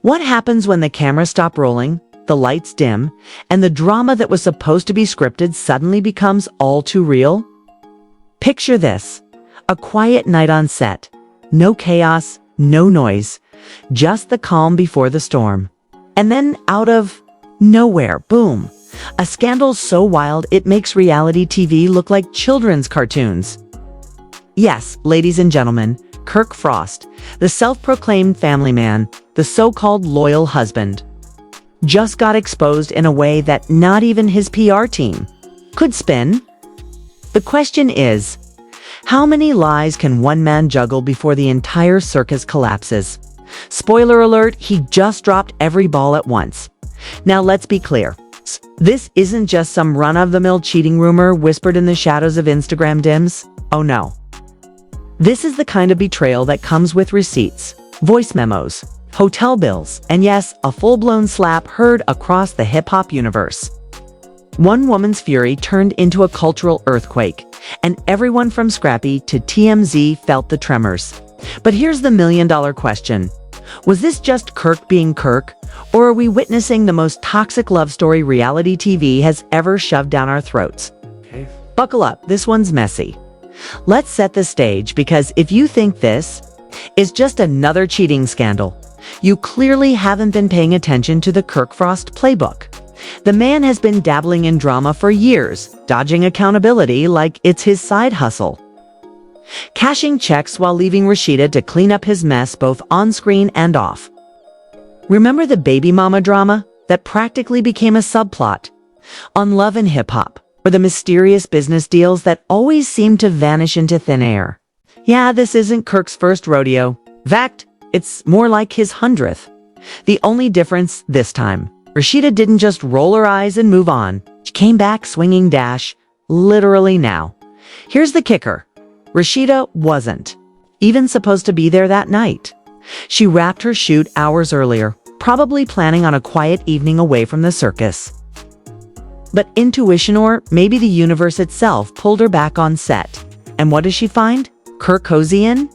What happens when the camera stops rolling, the lights dim, and the drama that was supposed to be scripted suddenly becomes all too real? Picture this: a quiet night on set. No chaos, no noise, just the calm before the storm. And then out of nowhere, boom, a scandal so wild it makes reality TV look like children's cartoons. Yes, ladies and gentlemen, Kirk Frost, the self-proclaimed family man, the so-called loyal husband, just got exposed in a way that not even his PR team could spin. The question is, how many lies can one man juggle before the entire circus collapses? Spoiler alert, he just dropped every ball at once. Now let's be clear. This isn't just some run-of-the-mill cheating rumor whispered in the shadows of Instagram DMs. Oh no. This is the kind of betrayal that comes with receipts, voice memos, hotel bills, and yes, a full-blown slap heard across the hip-hop universe. One woman's fury turned into a cultural earthquake, and everyone from Scrappy to TMZ felt the tremors. But here's the million-dollar question. Was this just Kirk being Kirk, or are we witnessing the most toxic love story reality TV has ever shoved down our throats? Okay. Buckle up, this one's messy. Let's set the stage, because if you think this is just another cheating scandal, you clearly haven't been paying attention to the Kirk Frost playbook. The man has been dabbling in drama for years, dodging accountability like it's his side hustle. Cashing checks while leaving Rasheeda to clean up his mess both on-screen and off. Remember the baby mama drama that practically became a subplot on Love and Hip Hop, or the mysterious business deals that always seem to vanish into thin air? Yeah, this isn't Kirk's first rodeo. In fact, it's more like his 100th. The only difference this time, Rasheeda didn't just roll her eyes and move on. She came back swinging dash, literally now. Here's the kicker. Rasheeda wasn't even supposed to be there that night. She wrapped her shoot hours earlier, probably planning on a quiet evening away from the circus. But intuition, or maybe the universe itself, pulled her back on set. And what does she find? Kirk cozy in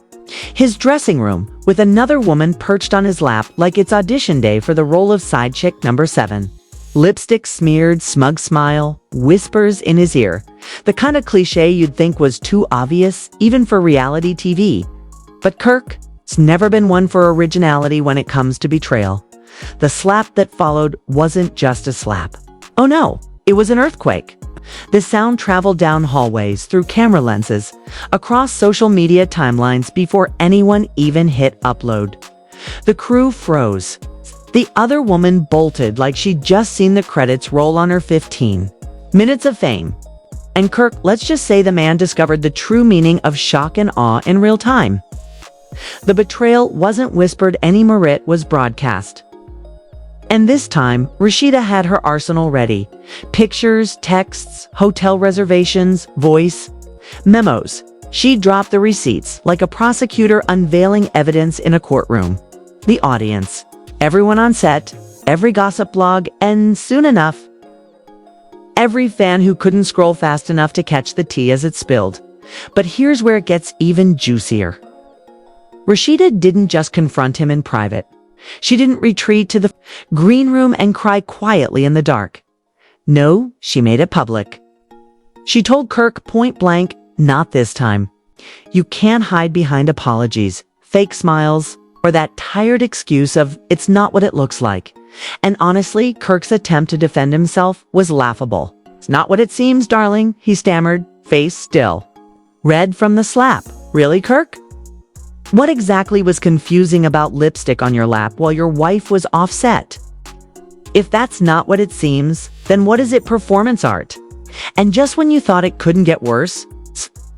his dressing room, with another woman perched on his lap like it's audition day for the role of side chick number 7. Lipstick smeared, smug smile, whispers in his ear. The kind of cliche you'd think was too obvious, even for reality TV. But Kirk's never been one for originality when it comes to betrayal. The slap that followed wasn't just a slap. Oh no, it was an earthquake. The sound traveled down hallways, through camera lenses, across social media timelines before anyone even hit upload. The crew froze. The other woman bolted like she'd just seen the credits roll on her 15 minutes of fame. And Kirk, let's just say the man discovered the true meaning of shock and awe in real time. The betrayal wasn't whispered anymore, it was broadcast. And this time, Rasheeda had her arsenal ready. Pictures, texts, hotel reservations, voice memos. She dropped the receipts like a prosecutor unveiling evidence in a courtroom. The audience, everyone on set, every gossip blog, and soon enough, every fan who couldn't scroll fast enough to catch the tea as it spilled. But here's where it gets even juicier. Rasheeda didn't just confront him in private. She didn't retreat to the green room and cry quietly in the dark. No, she made it public. She told Kirk point blank, not this time. You can't hide behind apologies, fake smiles, or that tired excuse of it's not what it looks like. And honestly, Kirk's attempt to defend himself was laughable. It's not what it seems, darling, he stammered, face still. Red from the slap. Really, Kirk? What exactly was confusing about lipstick on your lap while your wife was offset? If that's not what it seems, then what is it? Performance art? And just when you thought it couldn't get worse,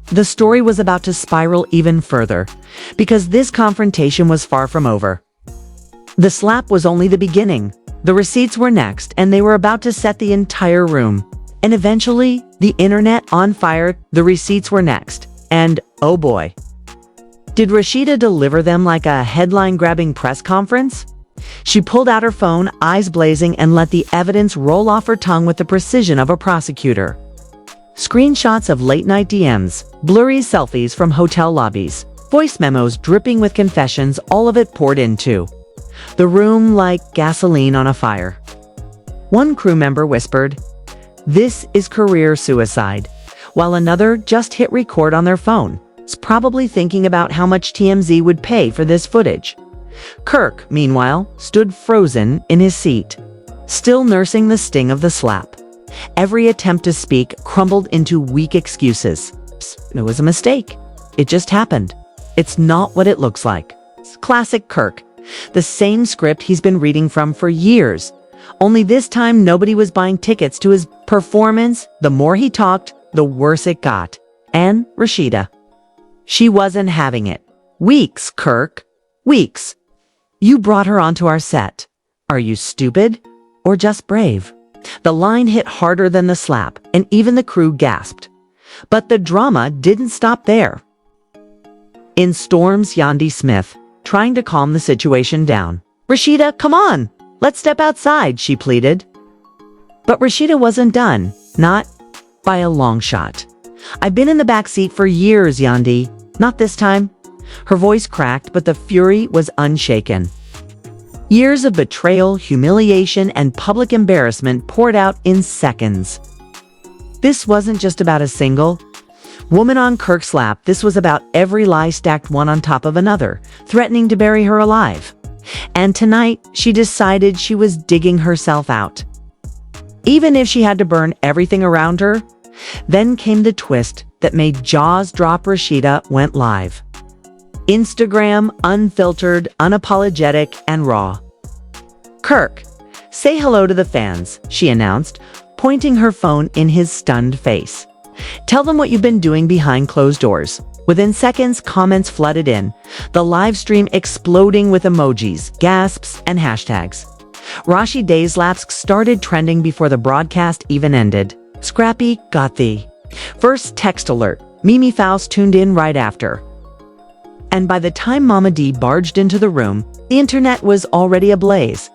the story was about to spiral even further, because this confrontation was far from over. The slap was only the beginning. The receipts were next, and they were about to set the entire room. And eventually, the internet on fire. The receipts were next. And, oh boy. Did Rasheeda deliver them like a headline-grabbing press conference? She pulled out her phone, eyes blazing, and let the evidence roll off her tongue with the precision of a prosecutor. Screenshots of late-night DMs, blurry selfies from hotel lobbies, voice memos dripping with confessions, all of it poured into the room like gasoline on a fire. One crew member whispered, "This is career suicide," while another just hit record on their phone, probably thinking about how much TMZ would pay for this footage. Kirk, meanwhile, stood frozen in his seat, still nursing the sting of the slap. Every attempt to speak crumbled into weak excuses. It was a mistake. It just happened. It's not what it looks like. Classic Kirk. The same script he's been reading from for years. Only this time nobody was buying tickets to his performance. The more he talked, the worse it got. And Rasheeda. She wasn't having it. Weeks, Kirk. Weeks. You brought her onto our set. Are you stupid or just brave? The line hit harder than the slap, and even the crew gasped. But the drama didn't stop there. In storms Yandi Smith, trying to calm the situation down. "Rasheeda, come on! Let's step outside," she pleaded. But Rasheeda wasn't done. Not by a long shot. "I've been in the back seat for years, Yandi. Not this time." Her voice cracked, but the fury was unshaken. Years of betrayal, humiliation, and public embarrassment poured out in seconds. This wasn't just about a single woman on Kirk's lap. This was about every lie stacked one on top of another, threatening to bury her alive. And tonight, she decided she was digging herself out. Even if she had to burn everything around her. Then came the twist that made jaws drop. Rasheeda went live. Instagram, unfiltered, unapologetic, and raw. "Kirk, say hello to the fans," she announced, pointing her phone in his stunned face. "Tell them what you've been doing behind closed doors." Within seconds, comments flooded in, the live stream exploding with emojis, gasps, and hashtags. Rasheeda's laps started trending before the broadcast even ended. "Scrappy, got thee." First text alert. Mimi Faust tuned in right after. And by the time Mama D barged into the room, the internet was already ablaze.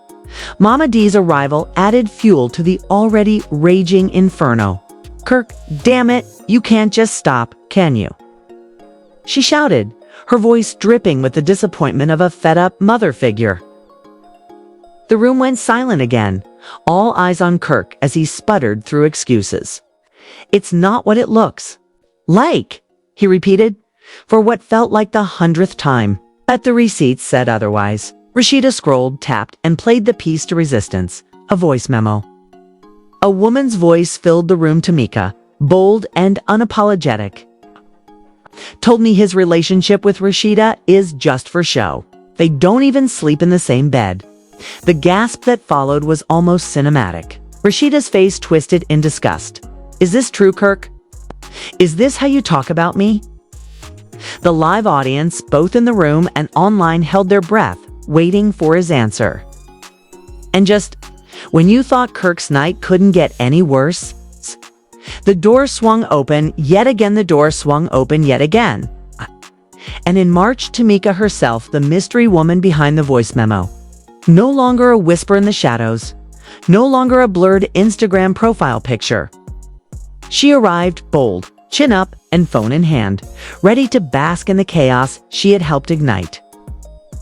Mama D's arrival added fuel to the already raging inferno. "Kirk, damn it, you can't just stop, can you?" she shouted, her voice dripping with the disappointment of a fed-up mother figure. The room went silent again, all eyes on Kirk as he sputtered through excuses. "It's not what it looks like," he repeated, for what felt like the 100th time. But the receipts said otherwise. Rasheeda scrolled, tapped, and played the piece to resistance, a voice memo. A woman's voice filled the room. Tamika, bold and unapologetic, told me his relationship with Rasheeda is just for show. They don't even sleep in the same bed. The gasp that followed was almost cinematic. Rasheeda's face twisted in disgust. "Is this true, Kirk? Is this how you talk about me?" The live audience, both in the room and online, held their breath, waiting for his answer. And just when you thought Kirk's night couldn't get any worse, the door swung open yet again. The door swung open yet again. And in March, Tamika herself, the mystery woman behind the voice memo. No longer a whisper in the shadows. No longer a blurred Instagram profile picture. She arrived bold, chin up and phone in hand, ready to bask in the chaos she had helped ignite.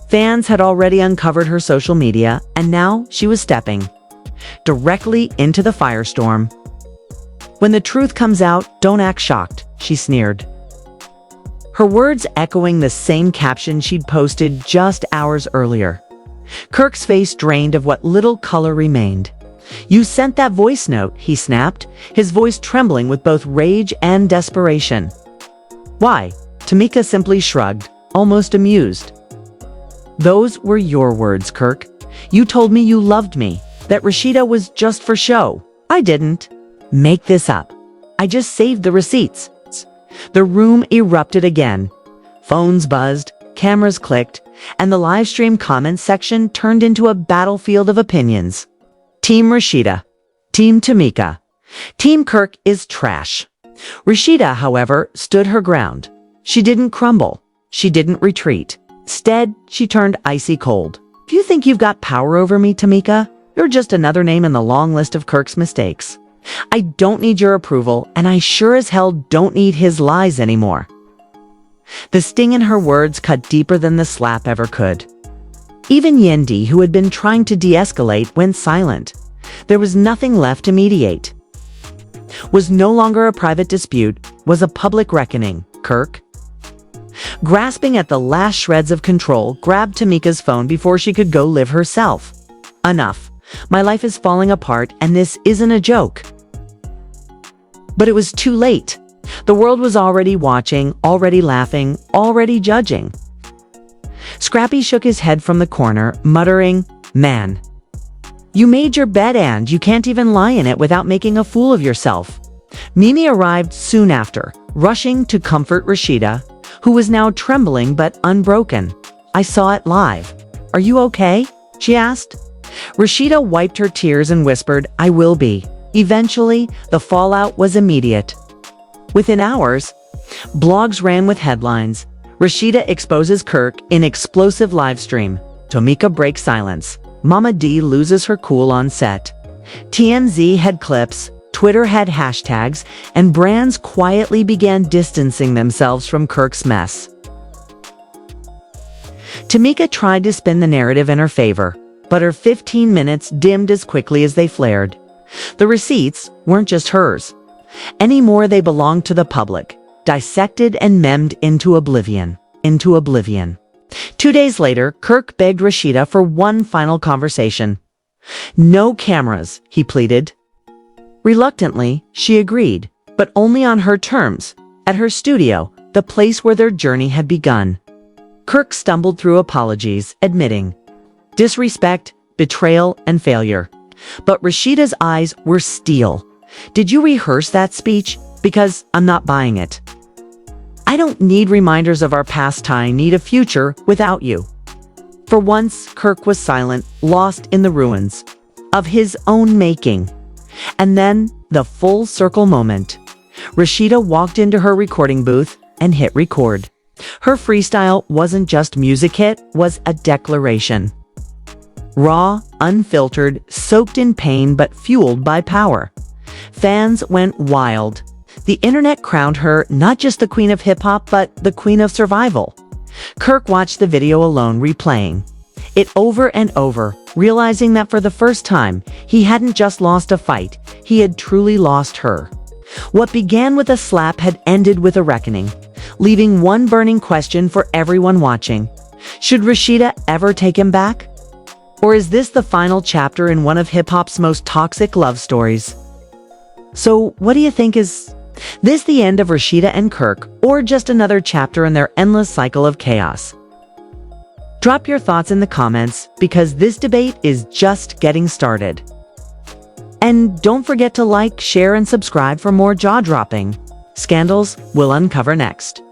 Fans had already uncovered her social media, and now she was stepping directly into the firestorm. "When the truth comes out, don't act shocked," she sneered. Her words echoing the same caption she'd posted just hours earlier. Kirk's face drained of what little color remained. "You sent that voice note," he snapped, his voice trembling with both rage and desperation. "Why?" Tamika simply shrugged, almost amused. "Those were your words, Kirk. You told me you loved me, that Rasheeda was just for show. I didn't make this up. I just saved the receipts." The room erupted again. Phones buzzed, cameras clicked, and the live stream comments section turned into a battlefield of opinions. Team Rasheeda. Team Tamika. Team Kirk is trash. Rasheeda, however, stood her ground. She didn't crumble. She didn't retreat. Instead, she turned icy cold. "If you think you've got power over me, Tamika, you're just another name in the long list of Kirk's mistakes. I don't need your approval, and I sure as hell don't need his lies anymore." The sting in her words cut deeper than the slap ever could. Even Yendi, who had been trying to de-escalate, went silent. There was nothing left to mediate. Was no longer a private dispute, was a public reckoning. Kirk, grasping at the last shreds of control, grabbed Tamika's phone before she could go live herself. Enough. My life is falling apart, and this isn't a joke. But it was too late. The world was already watching, already laughing, already judging. Scrappy shook his head from the corner, muttering, "Man, you made your bed and you can't even lie in it without making a fool of yourself." Mimi arrived soon after, rushing to comfort Rasheeda, who was now trembling but unbroken. "I saw it live. Are you okay?" she asked. Rasheeda wiped her tears and whispered, "I will be." Eventually, the fallout was immediate. Within hours, blogs ran with headlines. Rasheeda exposes Kirk in explosive livestream. Tamika breaks silence. Mama D loses her cool on set. TMZ had clips, Twitter had hashtags, and brands quietly began distancing themselves from Kirk's mess. Tamika tried to spin the narrative in her favor, but her 15 minutes dimmed as quickly as they flared. The receipts weren't just hers. Anymore, they belonged to the public, dissected and memmed into oblivion. 2 days later, Kirk begged Rasheeda for one final conversation. "No cameras," he pleaded. Reluctantly, she agreed, but only on her terms, at her studio, the place where their journey had begun. Kirk stumbled through apologies, admitting disrespect, betrayal, and failure. But Rasheeda's eyes were steel. "Did you rehearse that speech? Because I'm not buying it. I don't need reminders of our past. I need a future without you." For once, Kirk was silent, lost in the ruins of his own making. And then, the full circle moment. Rasheeda walked into her recording booth and hit record. Her freestyle wasn't just music hit, was a declaration. Raw, unfiltered, soaked in pain but fueled by power. Fans went wild. The internet crowned her not just the queen of hip-hop, but the queen of survival. Kirk watched the video alone, replaying it over and over, realizing that for the first time, he hadn't just lost a fight, he had truly lost her. What began with a slap had ended with a reckoning, leaving one burning question for everyone watching. Should Rasheeda ever take him back? Or is this the final chapter in one of hip-hop's most toxic love stories? So, what do you think? Is this the end of Rasheeda and Kirk, or just another chapter in their endless cycle of chaos? Drop your thoughts in the comments, because this debate is just getting started. And don't forget to like, share, and subscribe for more jaw-dropping scandals we'll uncover next.